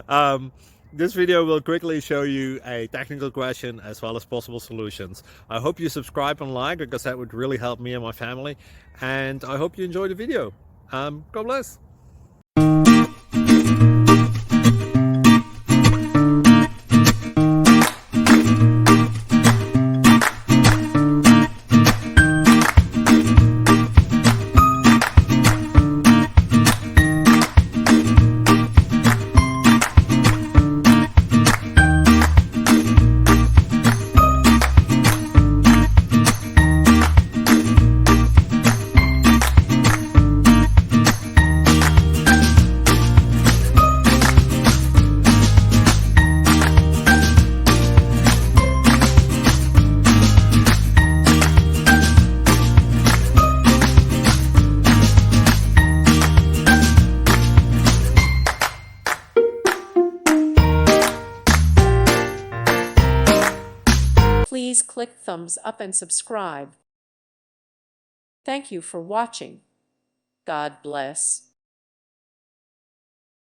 um, this video will quickly show you a technical question as well as possible solutions. I hope you subscribe and like, because that would really help me and my family. And I hope you enjoy the video. God bless. Please click thumbs up and subscribe. Thank you for watching. God bless.